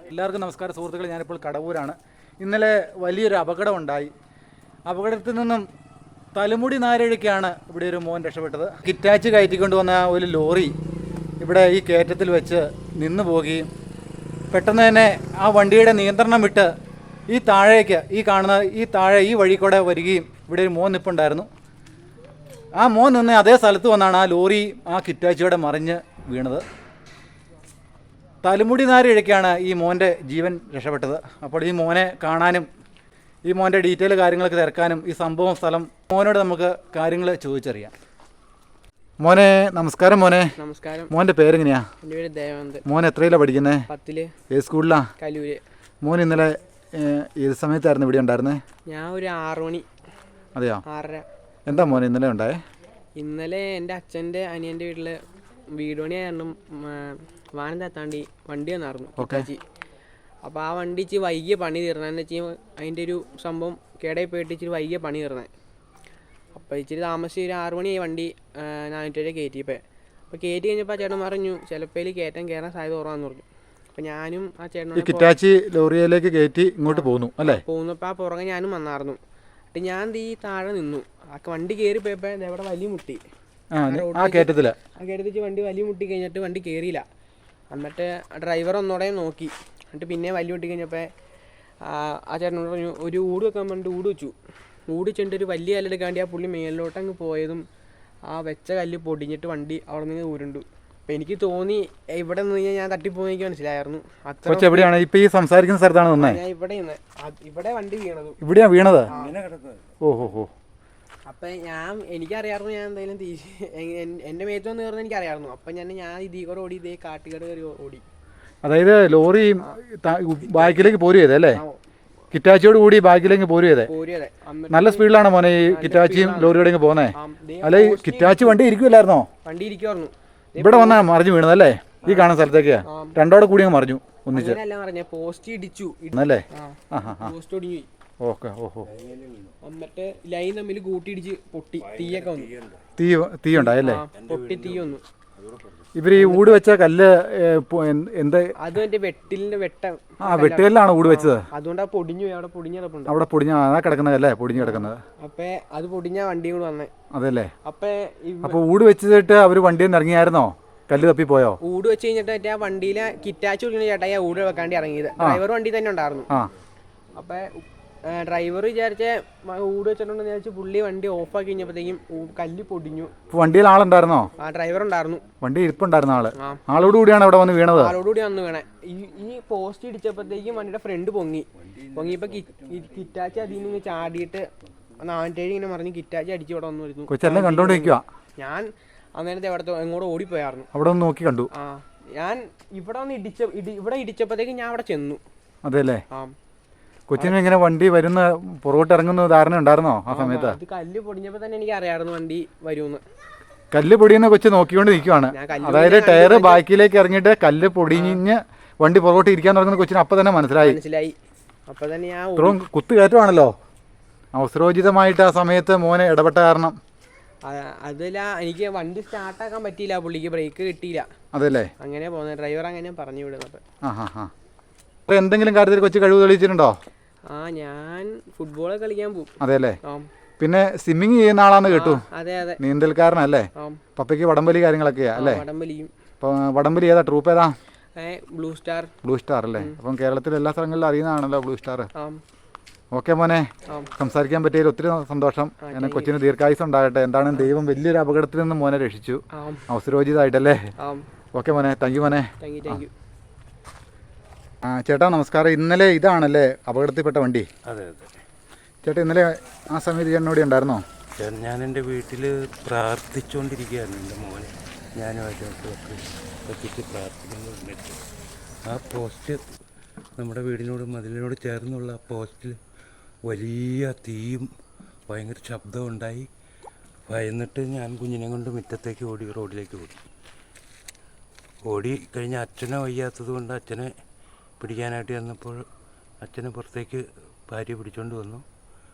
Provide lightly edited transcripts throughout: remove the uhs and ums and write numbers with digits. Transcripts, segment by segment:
എല്ലാവർക്കും നമസ്കാരം സുഹൃത്തുക്കളെ, ഞാനിപ്പോൾ കടവൂരാണ്. ഇന്നലെ വലിയൊരു അപകടമുണ്ടായി. അപകടത്തിൽ നിന്നും തലമുടി നാരഴിക്കാണ് ഇവിടെ ഒരു മോൻ രക്ഷപ്പെട്ടത്. കിറ്റാച്ച് കയറ്റിക്കൊണ്ടുവന്ന ഒരു ലോറി ഇവിടെ ഈ കയറ്റത്തിൽ വെച്ച് നിന്നു പോവുകയും പെട്ടെന്ന് തന്നെ ആ വണ്ടിയുടെ നിയന്ത്രണം വിട്ട് ഈ താഴേക്ക് ഈ വഴി കൂടെ വരികയും ഇവിടെ ഒരു മോൻ നിൽപ്പുണ്ടായിരുന്നു. ആ മോൻ നിന്ന് അതേ സ്ഥലത്ത് വന്നാണ് ആ ലോറി ആ കിറ്റാച്ചിയുടെ മറിഞ്ഞ് വീണത്. തലമുടി നാരഴിക്കാണ് ഈ മോൻ്റെ ജീവൻ രക്ഷപ്പെട്ടത്. അപ്പോൾ ഈ മോനെ കാണാനും ഈ മോൻ്റെ ഡീറ്റെയിൽ കാര്യങ്ങളൊക്കെ തിരക്കാനും ഈ സംഭവം സ്ഥലം മോനോട് നമുക്ക് കാര്യങ്ങൾ ചോദിച്ചറിയാം. മോനെ നമസ്കാരം. നമസ്കാരം. മോൻ്റെ പേരെങ്ങനെയാ? എൻ്റെ പേര് ദേവന്ത്. മോൻ എത്രയിലാണ് പഠിക്കുന്നത്? 10ല്. ഏത് സ്കൂളിലാ? കലൂര്. മോൻ ഇന്നലെ ഏത് സമയത്തായിരുന്നു ഇവിടെ ഉണ്ടായിരുന്നേ? ഞാൻ ഒരു 6 മണി. അതെയോ? 6:30. എന്താ മോനെ ഇന്നലെ ഉണ്ടായേ? ഇന്നലെ എൻ്റെ അച്ഛൻ്റെ അനിയൻ്റെ വീട്ടിൽ വീട് പണിയായിരുന്നു. വാനം താത്താണ്ടി വണ്ടി വന്നായിരുന്നു. അപ്പോൾ ആ വണ്ടി ഇച്ചിരി വൈകിയ പണി തീർന്നതെന്ന് വെച്ചാൽ അതിൻ്റെ ഒരു സംഭവം കേടായി പോയിട്ട് ഇച്ചിരി വൈകിയ പണി തീർന്നത്. അപ്പോൾ ഇച്ചിരി താമസിച്ച് ഒരു 6 മണിയായി വണ്ടി 400 കയറ്റിയപ്പോൾ. അപ്പോൾ കയറ്റി കഴിഞ്ഞപ്പോൾ ആ ചേട്ടൻ പറഞ്ഞു ചിലപ്പോൾ കയറാൻ സാധ്യത കുറവാന്ന് പറഞ്ഞു. അപ്പോൾ ഞാനും ആ ചേട്ടനോട് കിറ്റാച്ചി ലോറിയിലേക്ക് കയറ്റി ഇങ്ങോട്ട് പോകുന്നു അല്ലേ? പോകുന്നപ്പോൾ ആ പുറകെ ഞാനും വന്നായിരുന്നു. എന്നിട്ട് ഞാൻ താഴെ നിന്നു. ആ വണ്ടി കയറി പോയപ്പോൾ ഇവിടെ വലിയ മുട്ടി. ആ കയറ്റത്തിൽ വണ്ടി വലിയ മുട്ടി കഴിഞ്ഞിട്ട് വണ്ടി കയറിയില്ല. എന്നിട്ട് ഡ്രൈവർ ഒന്നോടെ നോക്കി. എന്നിട്ട് പിന്നെ വലിയ മുട്ടി കഴിഞ്ഞപ്പോൾ ആ ചേട്ടനോട് പറഞ്ഞു ഒരു ഊട് വെക്കാൻ പറഞ്ഞിട്ട് ഊട് വെച്ചു. ഊട് വെച്ചിട്ട് ഒരു വലിയ കല്ലെടുക്കാണ്ടി ആ പുള്ളി മേലിലോട്ട് അങ്ങ് പോയതും ആ വെച്ച കല്ല് പൊടിഞ്ഞിട്ട് വണ്ടി അവിടെ നിന്ന് ഊരുണ്ടു. അപ്പം എനിക്ക് തോന്നി ഇവിടെ നിന്ന് ഞാൻ തട്ടിപ്പോയി എനിക്ക് മനസ്സിലായിരുന്നു. എവിടെയാണ് ഇപ്പൊ ഈ സംസാരിക്കുന്ന സ്ഥലത്താണ് ഞാൻ ഇവിടെ വണ്ടി വീണത്. ഇവിടെയാ വീണത്? ഓഹോ. അപ്പം എനിക്കറിയാമായിരുന്നു ഞാൻ എന്തായാലും എൻ്റെ മേത്ത് വന്ന് കയറുന്നത് എനിക്കറിയാമായിരുന്നു. അപ്പം ഞാൻ ഇതീ കൂടെ ഓടി ഇതേ കാട്ടുകട കയറി ഓടി. അതായത് ലോറി ബാക്കിലേക്ക് പോരു ചെയ്തേ അല്ലേ? കിറ്റാച്ചിയോട് കൂടി ബാക്കിലേക്ക് പോരു ചെയ്തേ. നല്ല സ്പീഡിലാണ് മോനെ ഈ കിറ്റാച്ചിയും ലോറിയോടെ പോകുന്നേ. അല്ലെ കിറ്റാച്ചി വണ്ടി ഇരിക്കുമല്ലായിരുന്നോ? വണ്ടി ഇരിക്കുമായിരുന്നു. ഇവിടെ വന്നാ മറിഞ്ഞു വീണതല്ലേ? ഈ കാണുന്ന സ്ഥലത്തേക്ക് രണ്ടോടെ കൂടി അങ്ങ് മറിഞ്ഞു ഒന്നിച്ച്. പോസ്റ്റ് ഇടിച്ചു അല്ലേ? പോസ്റ്റ് ഒടിഞ്ഞു. ഓക്കെ. ഓഹോ. എന്നിട്ട് ലൈൻ തമ്മിൽ കൂട്ടിയിടിച്ച് പൊട്ടി തീയൊക്കെ വന്നു. തീ ഉണ്ടായല്ലേ? പൊട്ടി തീ വന്നു. ഇവര് ഈ ഊട് വെച്ച കല്ല് എന്താ? അത് എന്റെ വെട്ടിലിന്റെ വെട്ടുകല്ലാണ് ഊട് വെച്ചത്. അതുകൊണ്ട് പൊടിഞ്ഞു. അവിടെ പൊടിഞ്ഞ കിടക്കുന്നതല്ലേ? പൊടിഞ്ഞു കിടക്കുന്നത്. അപ്പൊ അത് പൊടിഞ്ഞ വണ്ടിയും കൂടെ വന്നേ. അതല്ലേ? അപ്പൊ ഊട് വെച്ചിട്ട് അവര് വണ്ടിയിൽ നിന്ന് ഇറങ്ങിയായിരുന്നോ? കല്ല് തപ്പി പോയോ? ഊട് വെച്ച് കഴിഞ്ഞിട്ട് ആ വണ്ടിയിലെ കിറ്റാച്ച് വിളിക്കുന്ന ചേട്ടാ ഊട് വെക്കാണ്ടി ഇറങ്ങിയത്. ഡ്രൈവർ വണ്ടി തന്നെ ഉണ്ടായിരുന്നു. അപ്പൊ ഡ്രൈവർ വിചാരിച്ച ഊട് വെച്ചിട്ടുണ്ടെന്ന് വിചാരിച്ചു. പുള്ളി വണ്ടി ഓഫാക്കി കഴിഞ്ഞപ്പോഴത്തേക്കും കല്ല് പൊടിഞ്ഞു. വണ്ടിയിൽ ആളുണ്ടായിരുന്നോ? ആ ഡ്രൈവർ ഉണ്ടായിരുന്നു. വണ്ടി ഇരിപ്പുണ്ടായിരുന്ന ആളോട് കൂടിയാണ് അവിടെ വന്ന് വീണത്. ആളോടുകൂടി വന്ന് വീണേ. ഈ പോസ്റ്റ് ഇടിച്ചപ്പോഴത്തേക്കും വണ്ടിയുടെ ഫ്രണ്ട് പൊങ്ങിയപ്പോ കിറ്റാച്ചി അതിൽ നിന്ന് ചാടിയിട്ട് 407 ഇങ്ങനെ മറിഞ്ഞ് കിറ്റാച്ചി അടിച്ചു ഇവിടെ വന്നു വരുന്നു. കൊച്ചെല്ലാം കണ്ടോണ്ടിരിക്കുക. ഞാൻ അന്നേരത്തെ എവിടത്തെ എങ്ങോട്ട് ഓടിപ്പോയായിരുന്നു. അവിടെ ഒന്ന് നോക്കി കണ്ടു. ഞാൻ ഇവിടെ ഇടിച്ചപ്പോഴത്തേക്കും ഞാൻ അവിടെ ചെന്നു. അതെല്ലേ? കൊച്ചിന് ഇങ്ങനെ വണ്ടി വരുന്ന പുറകോട്ട് ഇറങ്ങുന്ന ധാരണ ഉണ്ടായിരുന്നോ ആ സമയത്ത്? കല്ല് പൊടിഞ്ഞപ്പോ തന്നെ എനിക്ക് അറിയാമായിരുന്നു വണ്ടി വരുമെന്ന്. കല്ല് പൊടിയുന്ന കൊച്ചു നോക്കിക്കൊണ്ട് നിൽക്കുവാണ്. അതായത് ടയർ ബാക്കിലേക്ക് ഇറങ്ങിയിട്ട് കല്ല് പൊടിഞ്ഞ് വണ്ടി പുറകോട്ട് ഇരിക്കാൻ തുടങ്ങുന്ന കൊച്ചിന് അപ്പൊ തന്നെ മനസ്സിലായി. അപ്പൊ തന്നെ ഞാൻ ഇത്രയും കുത്തുകയറ്റമാണല്ലോ. അവസരോചിതമായിട്ട് ആ സമയത്ത് മോനെ ഇടപെട്ട കാരണം അതല്ല, എനിക്ക് വണ്ടി സ്റ്റാർട്ടാക്കാൻ പറ്റിയില്ല. പുള്ളിക്ക് ബ്രേക്ക് കിട്ടിയില്ല. അതല്ലേ? അങ്ങനെ പോകുന്നത് ഡ്രൈവർ അങ്ങനെ പറഞ്ഞു വിടുന്നത്. എന്തെങ്കിലും കാര്യത്തിൽ കൊച്ചു കഴിവ് തെളിയിച്ചിട്ടുണ്ടോ? ഞാൻ ഫുട്ബോൾ കളിക്കാൻ പോകും. അതെല്ലേ? പിന്നെ സ്വിമ്മിങ് ചെയ്യുന്ന ആളാന്ന് കേട്ടു. അതെ. നീന്തൽക്കാരനല്ലേ? പപ്പയ്ക്ക് വടംവലി കാര്യങ്ങളൊക്കെയാ അല്ലേ? വടംവലി ഏതാ ട്രൂപ്പ് ഏതാ? ബ്ലൂ സ്റ്റാർ അല്ലേ? അപ്പം കേരളത്തിൽ എല്ലാ സ്ഥലങ്ങളിലും അറിയുന്നതാണല്ലോ ബ്ലൂ സ്റ്റാർ. ഓക്കെ മോനെ, സംസാരിക്കാൻ പറ്റിയതിൽ ഒത്തിരി സന്തോഷം. എന്നെ കൊച്ചിന് ദീർഘായുസ് ഉണ്ടാകട്ടെ. എന്താണ് ദൈവം വലിയൊരു അപകടത്തിൽ നിന്ന് മോനെ രക്ഷിച്ചു അവസരോചിതമായിട്ടല്ലേ? ഓക്കെ മോനെ, താങ്ക് യു മോനെ. ചേട്ടാ നമസ്കാരം. ഇന്നലെ ഇതാണല്ലേ അപകടത്തിൽപ്പെട്ട വണ്ടി? അതെ. ചേട്ടാ ഇന്നലെ ആ സമയത്ത് ചേട്ടനോടെ ഉണ്ടായിരുന്നോ? ഞാൻ എൻ്റെ വീട്ടിൽ പ്രാർത്ഥിച്ചുകൊണ്ടിരിക്കുകയായിരുന്നു. എൻ്റെ മോനെ ഞാനുമായിട്ട് പറ്റിയിട്ട് പ്രാർത്ഥിക്കുന്നുണ്ട്. ആ പോസ്റ്റ് നമ്മുടെ വീടിനോട് മതിലിനോട് ചേർന്നുള്ള ആ പോസ്റ്റിൽ വലിയ തീയും ഭയങ്കര ശബ്ദം ഉണ്ടായി. ഭയന്നിട്ട് ഞാൻ കുഞ്ഞിനെ കൊണ്ട് മുറ്റത്തേക്ക് റോഡിലേക്ക് ഓടി കഴിഞ്ഞ് അച്ഛനെ വയ്യാത്തത് കൊണ്ട് അച്ഛനെ പിടിക്കാനായിട്ട് ചെന്നപ്പോൾ അച്ഛനെ പുറത്തേക്ക് ഭാര്യ പിടിച്ചുകൊണ്ട് വന്നു.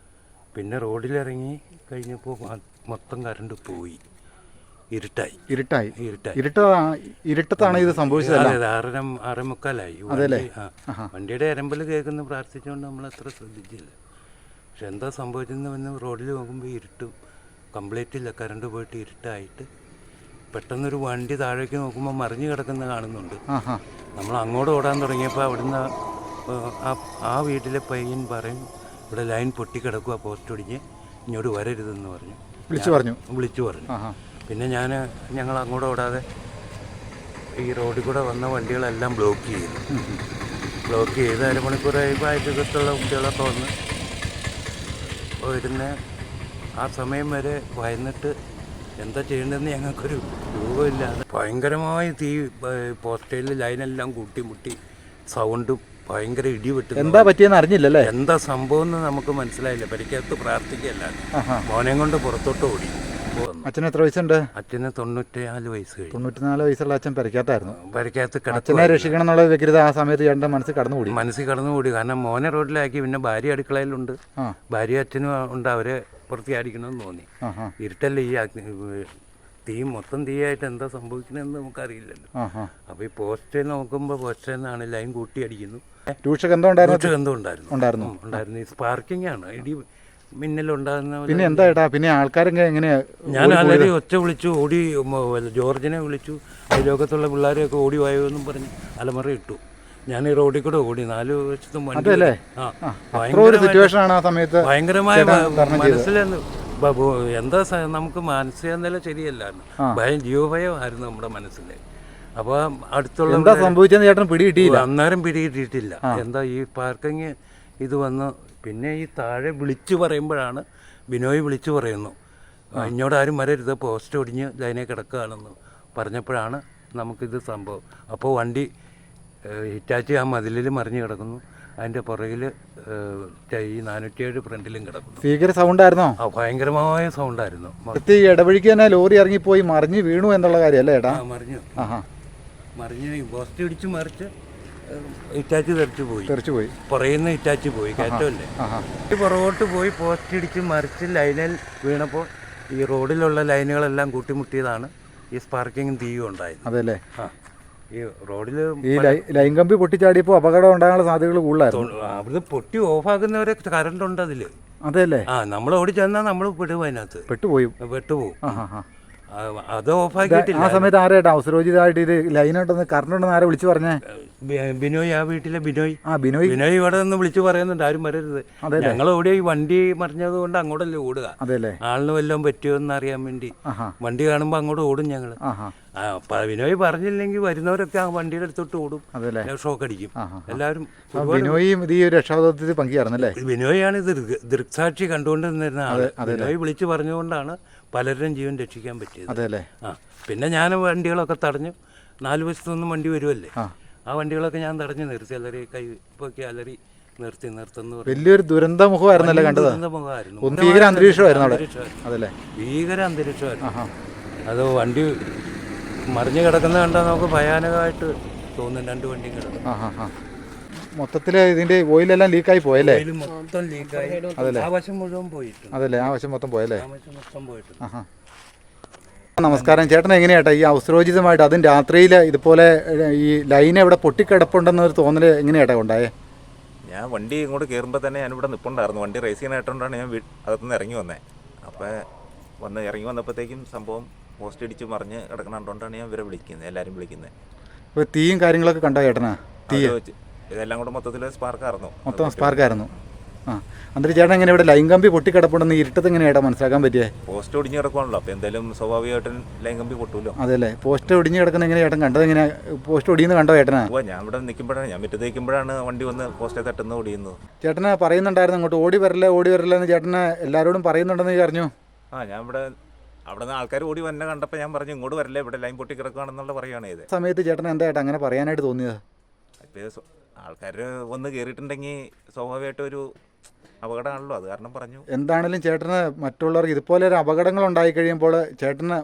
പിന്നെ റോഡിലിറങ്ങി കഴിഞ്ഞപ്പോൾ മൊത്തം കറണ്ട് പോയി. ഇരുട്ടായി. ഇരുട്ടത്താണ് ഇത് സംഭവിച്ചതല്ല? അതെ, 6:45 അതെല്ലേ? വണ്ടിയുടെ എരമ്പൽ കേൾക്കുന്ന പ്രാർത്ഥിച്ചുകൊണ്ട് നമ്മൾ അത്ര ശ്രദ്ധിച്ചില്ല. പക്ഷെ എന്താ സംഭവിച്ചെന്ന് റോഡിൽ നോക്കുമ്പോൾ ഇരുട്ടും കംപ്ലീറ്റ് ഇല്ല, കറണ്ട് പോയിട്ട് ഇരുട്ടായിട്ട് പെട്ടെന്നൊരു വണ്ടി താഴേക്ക് നോക്കുമ്പോൾ മറിഞ്ഞു കിടക്കുന്ന കാണുന്നുണ്ട്. നമ്മൾ അങ്ങോട്ട് ഓടാൻ തുടങ്ങിയപ്പോൾ അവിടുന്ന് ആ വീട്ടിലെ പയ്യൻ പറയും, ഇവിടെ ലൈൻ പൊട്ടിക്കിടക്കുക, പോസ്റ്റ് ഒടിഞ്ഞ് ഇങ്ങോട്ട് വരരുതെന്ന് പറഞ്ഞു. വിളിച്ചു പറഞ്ഞു. പിന്നെ ഞങ്ങൾ അങ്ങോട്ട് ഓടാതെ ഈ റോഡിൽ കൂടെ വന്ന വണ്ടികളെല്ലാം ബ്ലോക്ക് ചെയ്ത് അരമണിക്കൂറായപ്പോൾ അയൽക്കത്തുള്ള കുട്ടികളൊക്കെ വന്ന് വരുന്ന ആ സമയം വരെ ഭയന്നിട്ട് എന്താ ചെയ്യേണ്ടതെന്ന് ഞങ്ങൾക്കൊരു രൂപമില്ലാതെ ഭയങ്കരമായ തീ, പോസ്റ്റയിൽ ലൈനെല്ലാം കൂട്ടിമുട്ടി, സൗണ്ടും ഭയങ്കര ഇടിവെട്ട്. എന്താ പറ്റിയെന്ന് അറിഞ്ഞില്ലല്ലേ? എന്താ സംഭവം എന്ന് നമുക്ക് മനസ്സിലായില്ല. പരിക്കകത്ത് പ്രാർത്ഥിക്കല്ലാണ്ട് മോനെ കൊണ്ട് പുറത്തോട്ട് ഓടി. അച്ഛന് എത്ര വയസ്സുണ്ട്? അച്ഛന് 94 വയസ്സ് കഴിഞ്ഞു. 94 വയസ്സുള്ള അച്ഛൻ പരിക്കകത്തായിരുന്നു. പരിക്കകത്ത് അച്ഛനെ രക്ഷിക്കണം എന്നുള്ള വ്യഗ്രത ആ സമയത്ത് ചേട്ടൻ്റെ മനസ്സിൽ കടന്നുകൂടി. കാരണം മോനെ റോഡിലാക്കി. പിന്നെ ഭാര്യ അടുക്കളയിലുണ്ട്, ഭാര്യ അച്ഛനും ഉണ്ട്, അവരെ പുറത്തിയാടിക്കണമെന്ന് തോന്നി. ഇരുട്ടല്ലേ, ഈ തീ മൊത്തം തീയായിട്ട് എന്താ സംഭവിക്കണമെന്ന് നമുക്കറിയില്ലല്ലോ. അപ്പോൾ ഈ പോസ്റ്റ് നോക്കുമ്പോൾ പോസ്റ്റിൽ നിന്നാണ് ലൈൻ കൂട്ടി അടിക്കുന്നു. ഉണ്ടായിരുന്നു. ഈ സ്പാർക്കിംഗ് ആണ്, ഇടി മിന്നലുണ്ടാകുന്ന. പിന്നെ എന്താ ഏട്ടാ, പിന്നെ ആൾക്കാരൊക്കെ എങ്ങനെയാ? ഞാൻ അലറി ഒച്ച വിളിച്ചു, ഓടി ജോർജിനെ വിളിച്ചു, അയൽവക്കത്തുള്ള പിള്ളേരെയൊക്കെ ഓടി വായോന്നും പറഞ്ഞ് അലമറ ഇട്ടു. ഞാൻ ഈ റോഡിൽ കൂടെ ഓടി 4 വശത്തും വണ്ടി. ഭയങ്കരമായ മനസ്സിൽ എന്താ നമുക്ക് മാനസിക നില ശരിയല്ലായിരുന്നു, ജീവഭയമായിരുന്നു നമ്മുടെ മനസ്സിൽ. അപ്പോൾ അടുത്തുള്ള എന്താ സംഭവിച്ചെന്ന് ചേട്ടൻ പിടികിട്ടിയില്ല? അന്നേരം പിടികിട്ടിയിട്ടില്ല. എന്താ ഈ പാർക്കിങ് ഇത് വന്ന് പിന്നെ ഈ താഴെ വിളിച്ചു പറയുമ്പോഴാണ് ബിനോയ് വിളിച്ചു പറയുന്നു, ഇങ്ങോട്ട് ആരും വരരുത്, പോസ്റ്റ് ഒടിഞ്ഞ് ലൈനെ കിടക്കുകയാണെന്ന് പറഞ്ഞപ്പോഴാണ് നമുക്കിത് സംഭവം. അപ്പോൾ വണ്ടി ഹിറ്റാച്ചി ആ മതിലിൽ മറിഞ്ഞ് കിടക്കുന്നു, അതിൻ്റെ പുറകിൽ ഈ 407 ഫ്രണ്ടിലും കിടക്കുന്നു. ഭീകര സൗണ്ടായിരുന്നോ? ഭയങ്കരമായ സൗണ്ടായിരുന്നു. ഇടവഴിക്ക് തന്നെ ലോറി ഇറങ്ങിപ്പോയി മറിഞ്ഞ് വീണു എന്നുള്ള കാര്യമല്ലേ ഏട്ടാ? മറിഞ്ഞ് പോസ്റ്റ് ഇടിച്ച് മറിച്ച് ഹിറ്റാച്ചി തെറിച്ചു പോയി. പുറയുന്ന ഹിറ്റാച്ചി പോയി, കയറ്റമല്ലേ. പുറകോട്ട് പോയി പോസ്റ്റ് ഇടിച്ച് മറിച്ച് ലൈനിൽ വീണപ്പോൾ ഈ റോഡിലുള്ള ലൈനുകളെല്ലാം കൂട്ടിമുട്ടിയതാണ് ഈ സ്പാർക്കിങ്ങും തീയും ഉണ്ടായത്. അതെല്ലേ? ഈ റോഡിൽ ഈ ലൈൻ കമ്പി പൊട്ടിച്ചാടിയപ്പോൾ അപകടം ഉണ്ടാകാനുള്ള സാധ്യതകൾ കൂടുതലായിരുന്നു. അവിടുന്ന് പൊട്ടി ഓഫാക്കുന്നവരെ കറണ്ട് ഉണ്ട് അതിൽ. അതെല്ലേ? നമ്മൾ ഓടി ചെന്നാൽ നമ്മൾ പെടും, അതിനകത്ത് പെട്ടുപോകും. അത് ഓഫാക്കിയിട്ടില്ല. ആ സമയത്ത് ആരേട്ടാ അവസരോചിതമായിട്ട് ഇത് ലൈനുണ്ടെന്ന് കറണ്ട് ഉണ്ടെന്ന് ആരെ വിളിച്ചു പറഞ്ഞേ? ബിനോയ്, ആ വീട്ടിലെ ബിനോയ് ഇവിടെ നിന്ന് വിളിച്ചു പറയുന്നുണ്ട്, ആരും വരരുത്. ഞങ്ങൾ ഓടി ഈ വണ്ടി മറിഞ്ഞത് കൊണ്ട് അങ്ങോട്ടല്ലേ ഓടുക. ആളിന് വല്ലതും പറ്റിയോ എന്ന് അറിയാൻ വേണ്ടി വണ്ടി കാണുമ്പോൾ അങ്ങോട്ട് ഓടും ഞങ്ങൾ. ബിനോയ് പറഞ്ഞില്ലെങ്കിൽ വരുന്നവരൊക്കെ ആ വണ്ടിയുടെ അടുത്തോട്ട് ഓടും, ഷോക്ക് അടിക്കും എല്ലാവരും. രക്ഷാദൗത്യത്തിൽ പങ്കുചേർന്നല്ലേ? ബിനോയാണ് ഇത് ദൃക്സാക്ഷി കണ്ടുകൊണ്ടിരുന്നിരുന്ന ആള്. ബിനോയ് വിളിച്ചു പറഞ്ഞുകൊണ്ടാണ് പലരുടെയും ജീവൻ രക്ഷിക്കാൻ പറ്റിയത്. അതെല്ലേ? പിന്നെ ഞാൻ വണ്ടികളൊക്കെ തടഞ്ഞു. 4 വശത്തൊന്നും വണ്ടി വരുമല്ലേ, ആ വണ്ടികളൊക്കെ ഞാൻ തടഞ്ഞു നിർത്തി, അലറി കൈ പൊക്കി അലറി നിർത്തുന്നു. വലിയൊരു ദുരന്തമുഖമായിരുന്നല്ലേ കണ്ടത്? ദുരന്തമുഖമായിരുന്നു, ഭീകര അന്തരീക്ഷമായിരുന്നു. ഭീകര അന്തരീക്ഷമായിരുന്നു. അത് വണ്ടി മറിഞ്ഞു കിടക്കുന്ന കണ്ടാൽ നമുക്ക് ഭയാനകമായിട്ട് തോന്നും. 2 വണ്ടിയും കിടക്കും. മൊത്തത്തിൽ ഇതിന്റെ ഓയിലെല്ലാം ലീക്കായി പോയല്ലേ? മൊത്തം ലീക്കായി. ആ വശം മുഴുവൻ പോയിട്ടുണ്ട്. അതല്ലേ? ആ വശം മൊത്തം പോയല്ലേ? നമസ്കാരം ചേട്ടൻ, എങ്ങനെയാട്ടാ ഈ അവസരോചിതമായിട്ട് അതും രാത്രിയിൽ ഇതുപോലെ ഈ ലൈൻ എവിടെ പൊട്ടിക്കിടപ്പുണ്ടെന്നൊരു തോന്നൽ എങ്ങനെയാട്ടാ ഉണ്ടായേ? ഞാൻ വണ്ടി ഇങ്ങോട്ട് കയറുമ്പോൾ തന്നെ ഞാനിവിടെ നിൽപ്പുണ്ടായിരുന്നു. വണ്ടി റേസ് ചെയ്യാനായിട്ടുകൊണ്ടാണ് ഞാൻ അകത്തുനിന്ന് ഇറങ്ങി വന്നത്. അപ്പോൾ ഇറങ്ങി വന്നപ്പോഴത്തേക്കും സംഭവം പോസ്റ്റ് ഇടിച്ച് മറിഞ്ഞ് കിടക്കണതുകൊണ്ടാണ് ഞാൻ ഇവരെ വിളിക്കുന്നത്, എല്ലാവരും വിളിക്കുന്നത്. ഇപ്പോൾ തീയും കാര്യങ്ങളൊക്കെ കണ്ടോ ചേട്ടനാ? തീ ഇതെല്ലാം കൂടെ മൊത്തത്തിൽ സ്പാർക്കായിരുന്നു. എന്നിട്ട് ചേട്ടൻ എങ്ങനെ ഇവിടെ ലൈൻ കമ്പി പൊട്ടിക്കിടപ്പുണ്ടെന്ന് ഇരുട്ടത്ത് എങ്ങനെയാ മനസ്സിലാക്കാൻ പറ്റിയേ? പോസ്റ്റ് ഒടിഞ്ഞ് കിടക്കുവാണല്ലോ, അപ്പോൾ എന്തായാലും സ്വാഭാവികമായിട്ടും ലൈൻ കമ്പി പൊട്ടൂല്ലോ. അതെല്ലേ? പോസ്റ്റ് ഒടിഞ്ഞ് കിടക്കുന്ന എങ്ങനെ ചേട്ടൻ കണ്ടത്? എങ്ങനെയാ പോസ്റ്റ് ഒടിയുന്നത് കണ്ടോ ചേട്ടനാ? ഞാൻ ഇവിടെ നിൽക്കുമ്പോഴാണ്, ഞാൻ മുറ്റത്ത് നിൽക്കുമ്പോഴാണ് വണ്ടി വന്ന് പോസ്റ്റേ തട്ടുന്ന ഒടിയുന്നത്. ചേട്ടന് പറയുന്നുണ്ടായിരുന്നു അങ്ങോട്ട് ഓടി വരില്ല എന്ന് ചേട്ടന് എല്ലാവരോടും പറയുന്നുണ്ടെന്ന് പറഞ്ഞു. ഞാൻ ഇവിടെ അവിടെ നിന്ന് ആൾക്കാർ ഓടി വന്നെ കണ്ടപ്പോൾ ഞാൻ പറഞ്ഞു ഇങ്ങോട്ട് വരില്ല, ഇവിടെ ലൈൻ പൊട്ടി കിടക്കുകയാണെന്നുള്ള പറയുകയാണ് ഇത്. സമയത്ത് ചേട്ടൻ എന്താ ചേട്ടാ അങ്ങനെ പറയാനായിട്ട് തോന്നിയത്? ഇപ്പോൾ ആൾക്കാർ വന്ന് കയറിയിട്ടുണ്ടെങ്കിൽ സ്വാഭാവികമായിട്ടും ഒരു അപകടമാണല്ലോ, അത് കാരണം പറഞ്ഞു. എന്താണെങ്കിലും ചേട്ടന് മറ്റുള്ളവർക്ക് ഇതുപോലെ ഒരു അപകടങ്ങൾ ഉണ്ടായി കഴിയുമ്പോൾ ചേട്ടന്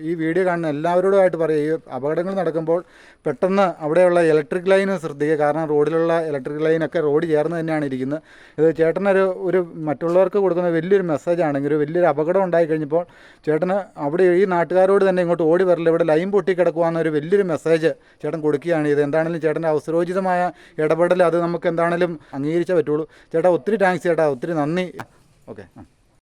ഈ വീഡിയോ കാണുന്ന എല്ലാവരോടുമായിട്ട് പറയുക, ഈ അപകടങ്ങൾ നടക്കുമ്പോൾ പെട്ടെന്ന് അവിടെയുള്ള ഇലക്ട്രിക് ലൈൻ ശ്രദ്ധിക്കുക. കാരണം റോഡിലുള്ള ഇലക്ട്രിക് ലൈനൊക്കെ റോഡ് ചേർന്ന് തന്നെയാണ് ഇരിക്കുന്നത്. ഇത് ചേട്ടനൊരു മറ്റുള്ളവർക്ക് കൊടുക്കുന്ന വലിയൊരു മെസ്സേജാണെങ്കിൽ ഒരു വലിയൊരു അപകടം ഉണ്ടായി കഴിഞ്ഞപ്പോൾ ചേട്ടന് അവിടെ ഈ നാട്ടുകാരോട് തന്നെ ഇങ്ങോട്ട് ഓടി വരില്ല, ഇവിടെ ലൈൻ പൊട്ടിക്കിടക്കുവാന്നൊരു വലിയൊരു മെസ്സേജ് ചേട്ടൻ കൊടുക്കുകയാണ്. ഇത് എന്താണെങ്കിലും ചേട്ടൻ്റെ അവസരോചിതമായ ഇടപെടൽ അത് നമുക്ക് എന്താണെങ്കിലും അംഗീകരിച്ചേ പറ്റുള്ളൂ. ചേട്ടാ ഒത്തിരി താങ്ക്സ് ചേട്ടാ, ഒത്തിരി നന്ദി. ഓക്കെ.